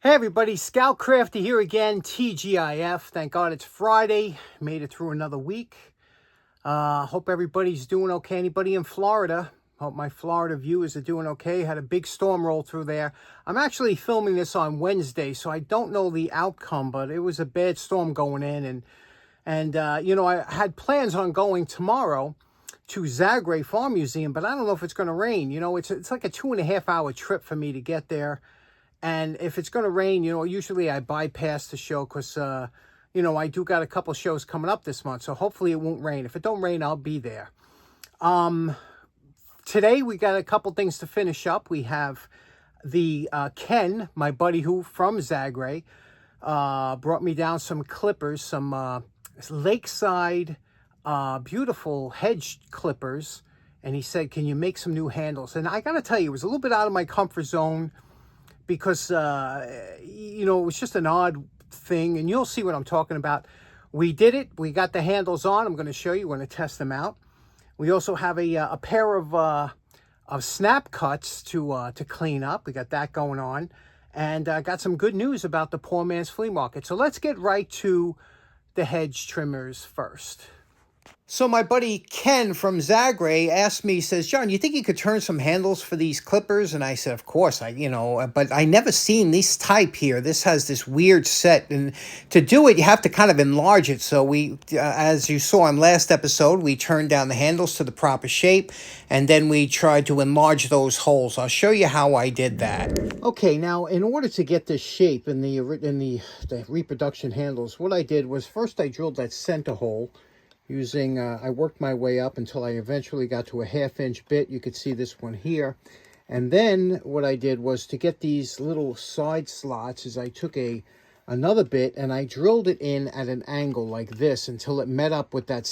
Hey everybody, Scout Crafty here again, TGIF. Thank God it's Friday. Made it through another week. Hope everybody's doing okay. Anybody in Florida? Hope my Florida viewers are doing okay. Had a big storm roll through there. I'm actually filming this on Wednesday, so I don't know the outcome, but it was a bad storm going in. And you know, I had plans on going tomorrow to Zagray Farm Museum, but I don't know if it's going to rain. You know, it's like a 2.5 hour trip for me to get there. And if it's going to rain, you know, usually I bypass the show because, you know, I do got a couple shows coming up this month. So hopefully it won't rain. If it don't rain, I'll be there. Today we got a couple things to finish up. We have the Ken, my buddy from Zagray, brought me down some clippers, some Lakeside beautiful Hedge clippers. And he said, can you make some new handles? And I got to tell you, it was a little bit out of my comfort zone, because, you know, it was just an odd thing. And you'll see what I'm talking about. We did it. We got the handles on. I'm going to show you. We're going to test them out. We also have a pair of SnapCuts to clean up. We got that going on. And got some good news about the poor man's flea market. So let's get right to the Hedge trimmers first. So my buddy Ken from Zagray asked me, he says, John, you think you could turn some handles for these clippers? And I said, of course, but I never seen this type here. This has this weird set. And to do it, you have to kind of enlarge it. So we, as you saw in last episode, we turned down the handles to the proper shape. And then we tried to enlarge those holes. I'll show you how I did that. Okay, now in order to get this shape in the reproduction handles, what I did was first I drilled that center hole. Using, I worked my way up until I eventually got to a 1/2 inch bit. You could see this one here. And then what I did was to get these little side slots is I took another bit and I drilled it in at an angle like this until it met up with that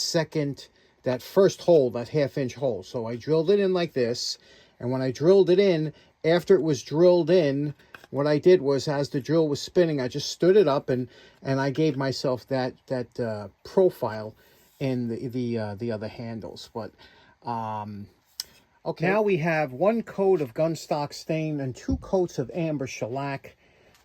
first hole, that 1/2 inch hole. So I drilled it in like this. And when I drilled it in, after it was drilled in, what I did was, as the drill was spinning, I just stood it up and I gave myself that profile in the other handles. But okay, now we have 1 coat of gunstock stain and 2 coats of amber shellac.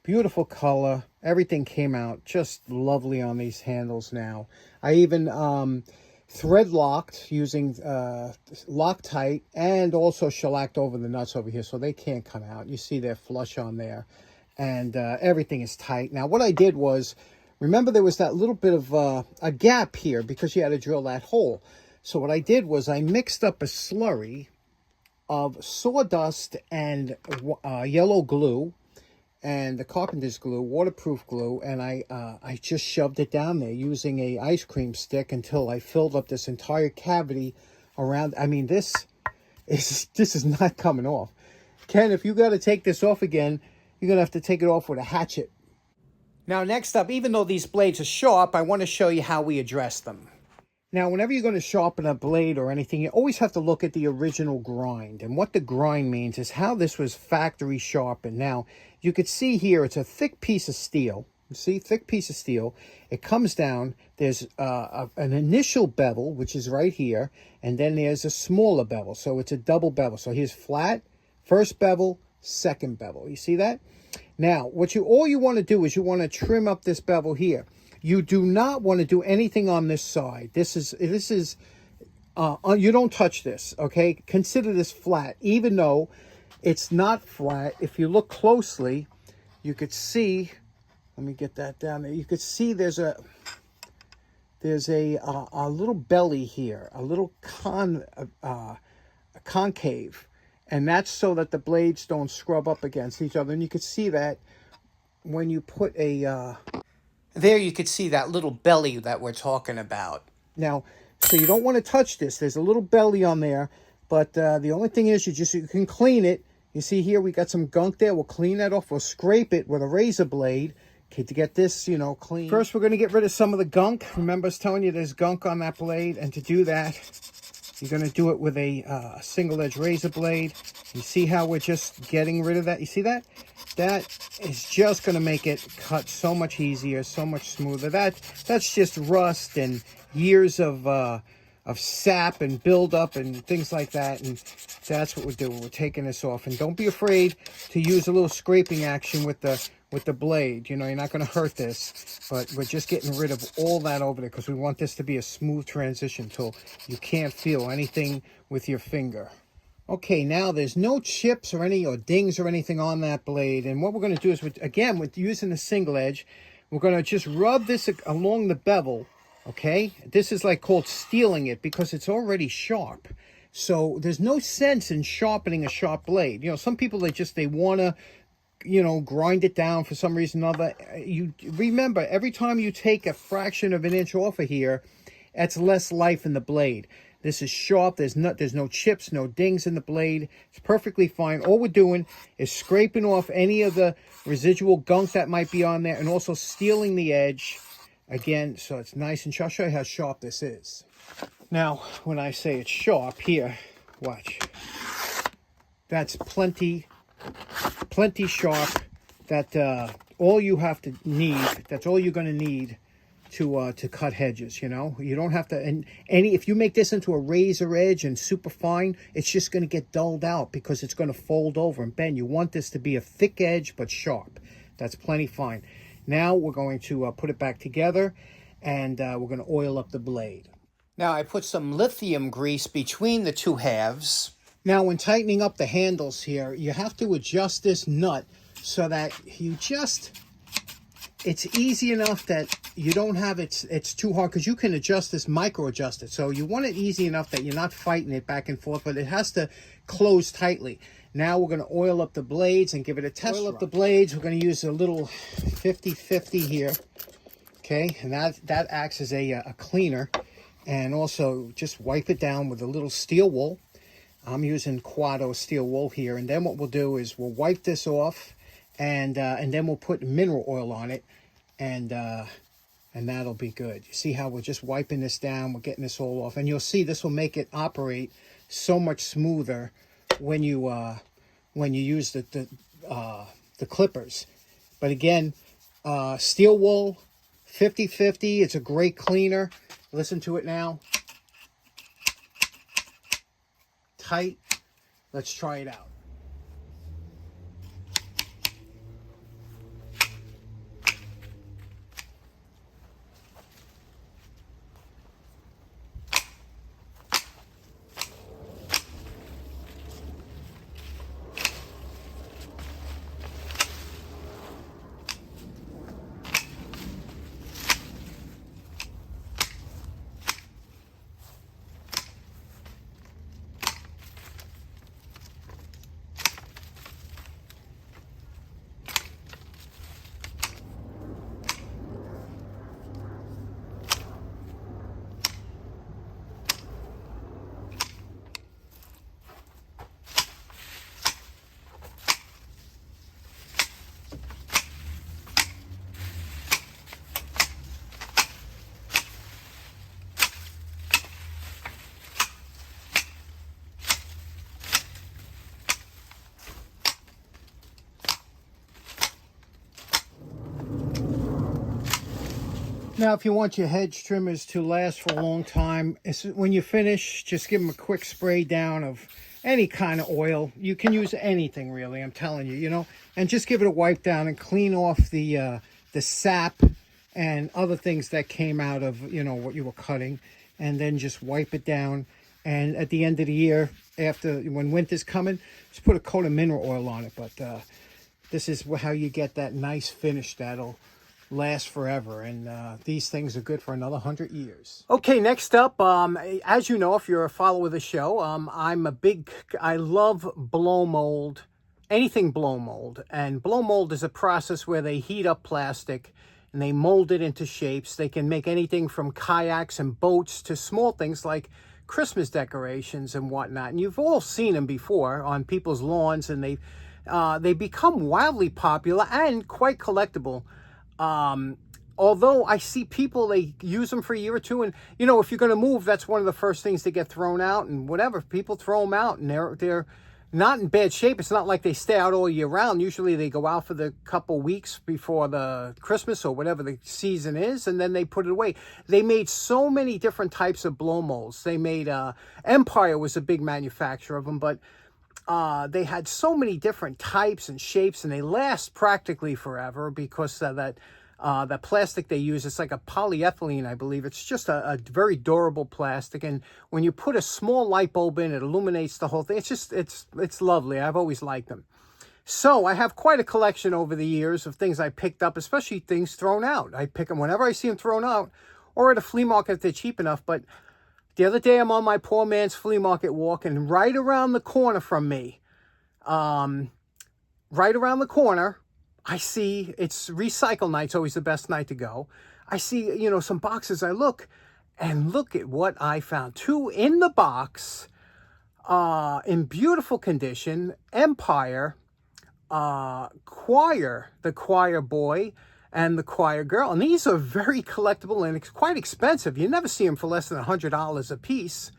Beautiful color. Everything came out just lovely on these handles. Now I even thread locked using Loctite, and also shellacked over the nuts over here so they can't come out. You see they're flush on there, and everything is tight. Now what I did was, remember, there was that little bit of a gap here because you had to drill that hole. So what I did was I mixed up a slurry of sawdust and yellow glue and the carpenter's glue, waterproof glue, and I just shoved it down there using a ice cream stick until I filled up this entire cavity around. I mean, this is not coming off. Ken, if you got to take this off again, you're going to have to take it off with a hatchet. Now, next up, even though these blades are sharp, I want to show you how we address them. Now, whenever you're going to sharpen a blade or anything, you always have to look at the original grind. And what the grind means is how this was factory sharpened. Now, you could see here, it's a thick piece of steel. You see, thick piece of steel. It comes down. There's an initial bevel, which is right here. And then there's a smaller bevel. So it's a double bevel. So here's flat, first bevel, second bevel. You see that? Now, all you want to do is you want to trim up this bevel here. You do not want to do anything on this side. This is you don't touch this, okay? Consider this flat, even though it's not flat. If you look closely, you could see, let me get that down there. You could see there's a little belly here, a little concave. And that's so that the blades don't scrub up against each other. And you could see that when you put there you could see that little belly that we're talking about. Now, so you don't want to touch this. There's a little belly on there. But the only thing is you can clean it. You see here we got some gunk there. We'll clean that off. We'll scrape it with a razor blade to get this, you know, clean. First, we're going to get rid of some of the gunk. Remember I was telling you there's gunk on that blade. And to do that, you're going to do it with a single-edge razor blade. You see how we're just getting rid of that? You see that? That is just going to make it cut so much easier, so much smoother. That's just rust and years of sap and buildup and things like that. And that's what we're doing. We're taking this off. And don't be afraid to use a little scraping action with the with the blade. You know, you're not going to hurt this, but we're just getting rid of all that over there because we want this to be a smooth transition till you can't feel anything with your finger. Okay, now there's no chips or dings or anything on that blade. And what we're going to do is, again, with using the single edge, we're going to just rub this along the bevel, okay? This is like called steeling it because it's already sharp. So there's no sense in sharpening a sharp blade. You know, some people, they want to, you know, grind it down for some reason or other. You remember, every time you take a fraction of an inch off of here, that's less life in the blade. This is sharp. There's no chips, no dings in the blade. It's perfectly fine. All we're doing is scraping off any of the residual gunk that might be on there and also steeling the edge again so it's nice and sharp. I'll show you how sharp this is. Now, when I say it's sharp, here, watch. That's plenty sharp. That all you have to need, that's all you're going to need to cut hedges. You know, you don't have to, and if you make this into a razor edge and super fine, it's just going to get dulled out because it's going to fold over and bend. You want this to be a thick edge but sharp. That's plenty fine. Now we're going to put it back together, and we're going to oil up the blade. Now I put some lithium grease between the two halves. Now when tightening up the handles here, you have to adjust this nut so that it's easy enough that you don't have it's too hard, because you can adjust this, micro adjust it. So you want it easy enough that you're not fighting it back and forth, but it has to close tightly. Now we're going to oil up the blades and give it a test run. Oil up the blades. We're going to use a little 50-50 here. Okay, and that acts as a cleaner. And also just wipe it down with a little steel wool. I'm using Quado steel wool here. And then what we'll do is we'll wipe this off, and then we'll put mineral oil on it, and that'll be good. You see how we're just wiping this down, we're getting this all off, and you'll see this will make it operate so much smoother when you use the clippers. But again, steel wool, 50-50. It's a great cleaner. Listen to it now. Tight. Let's try it out. Now, if you want your hedge trimmers to last for a long time, when you finish, just give them a quick spray down of any kind of oil. You can use anything, really, I'm telling you, you know, and just give it a wipe down and clean off the sap and other things that came out of, you know, what you were cutting, and then just wipe it down. And at the end of the year, when winter's coming, just put a coat of mineral oil on it. But this is how you get that nice finish that'll last forever, and these things are good for another 100 years. Okay, next up, as you know, if you're a follower of the show, I love blow mold, anything blow mold. And blow mold is a process where they heat up plastic and they mold it into shapes. They can make anything from kayaks and boats to small things like Christmas decorations and whatnot. And you've all seen them before on people's lawns, and they become wildly popular and quite collectible. Although I see people, they use them for a year or two, and you know, if you're going to move, that's one of the first things to get thrown out, and whatever, people throw them out, and they're not in bad shape. It's not like they stay out all year round. Usually they go out for the couple weeks before the Christmas or whatever the season is, and then they put it away. They made so many different types of blow molds. They made Empire was a big manufacturer of them, but they had so many different types and shapes, and they last practically forever because that plastic they use, it's like a polyethylene, I believe. It's just a very durable plastic, and when you put a small light bulb in, it illuminates the whole thing. It's lovely. I've always liked them. So I have quite a collection over the years of things I picked up, especially things thrown out. I pick them whenever I see them thrown out, or at a flea market if they're cheap enough. But the other day I'm on my poor man's flea market walk, and right around the corner from me, right around the corner, I see, it's recycle night. It's always the best night to go. I see, you know, some boxes. I look, and look at what I found. 2 in the box, in beautiful condition, Empire, choir, the choir boy and the choir girl. And these are very collectible and quite expensive. You never see them for less than $100 a piece,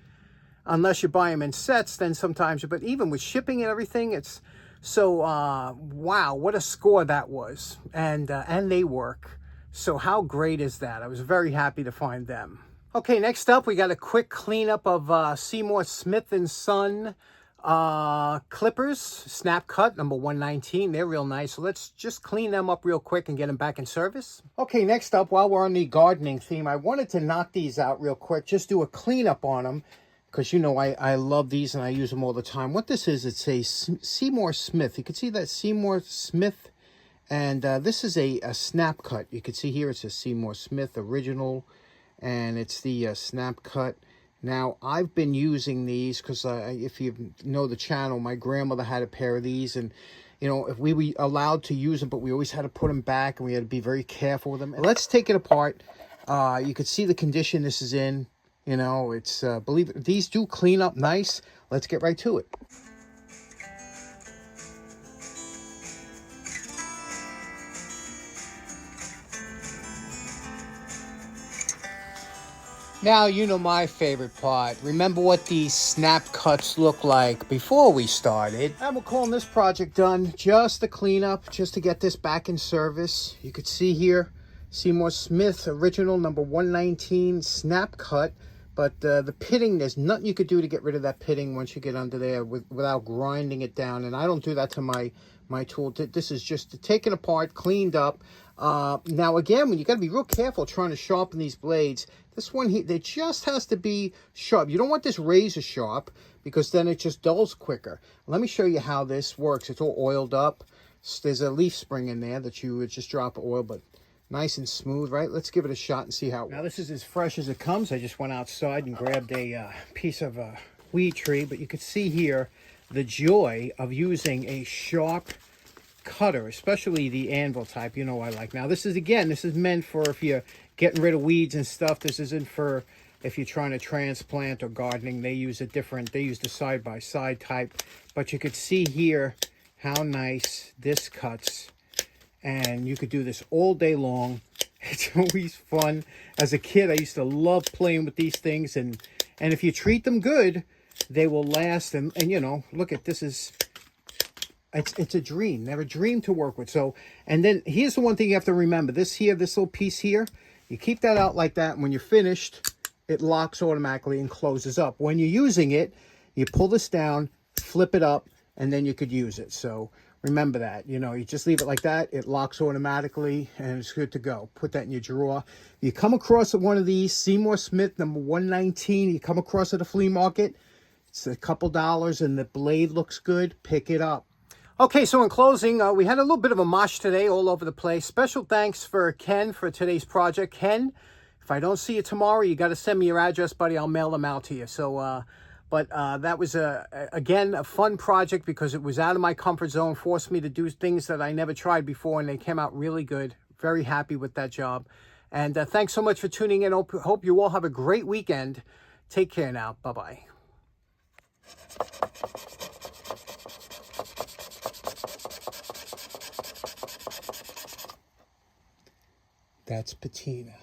unless you buy them in sets. Then sometimes, but even with shipping and everything, it's so, wow, what a score that was. And they work. So how great is that? I was very happy to find them. Okay, next up, we got a quick cleanup of Seymour Smith & Son clippers, SnapCut number 119. They're real nice. So let's just clean them up real quick and get them back in service. Okay, next up, while we're on the gardening theme, I wanted to knock these out real quick, just do a cleanup on them, because you know I love these and I use them all the time. What this is, it's a Seymour Smith. You can see that Seymour Smith, and this is a SnapCut. You can see here it's a Seymour Smith original, and it's the SnapCut. Now, I've been using these because if you know the channel, my grandmother had a pair of these, and you know, if we were allowed to use them, but we always had to put them back, and we had to be very careful with them. And let's take it apart. You can see the condition this is in. You know, it's, believe it, these do clean up nice. Let's get right to it. Now, you know my favorite part. Remember what these snap cuts look like before we started. And we're calling this project done. Just a cleanup, just to get this back in service. You could see here, Seymour Smith original number 119 snap cut. But the pitting, there's nothing you could do to get rid of that pitting once you get under there without grinding it down. And I don't do that to my tool. This is just taken apart, cleaned up. Now, again, when you got to be real careful trying to sharpen these blades, this one here, it just has to be sharp. You don't want this razor sharp because then it just dulls quicker. Let me show you how this works. It's all oiled up. There's a leaf spring in there that you would just drop oil, but nice and smooth, right? Let's give it a shot and see how it works. Now, this is as fresh as it comes. I just went outside and grabbed a piece of a weed tree, but you can see here the joy of using a sharp cutter, especially the anvil type. You know I like. Now, this is, again, this is meant for if you're getting rid of weeds and stuff. This isn't for if you're trying to transplant or gardening. They use a different, they use the side-by-side type. But you could see here how nice this cuts. And you could do this all day long. It's always fun. As a kid, I used to love playing with these things. And if you treat them good, they will last. And you know, look at this is... It's a dream. Never dreamed to work with. So, and then here's the one thing you have to remember. This here, this little piece here, you keep that out like that. And when you're finished, it locks automatically and closes up. When you're using it, you pull this down, flip it up, and then you could use it. So remember that. You know, you just leave it like that. It locks automatically, and it's good to go. Put that in your drawer. You come across one of these, Seymour Smith, number 119. You come across at a flea market. It's a couple dollars, and the blade looks good. Pick it up. Okay, so in closing, we had a little bit of a mosh today all over the place. Special thanks for Ken for today's project. Ken, if I don't see you tomorrow, you got to send me your address, buddy. I'll mail them out to you. So, but that was, again, a fun project because it was out of my comfort zone, forced me to do things that I never tried before, and they came out really good. Very happy with that job. And thanks so much for tuning in. Hope you all have a great weekend. Take care now. Bye-bye. That's patina.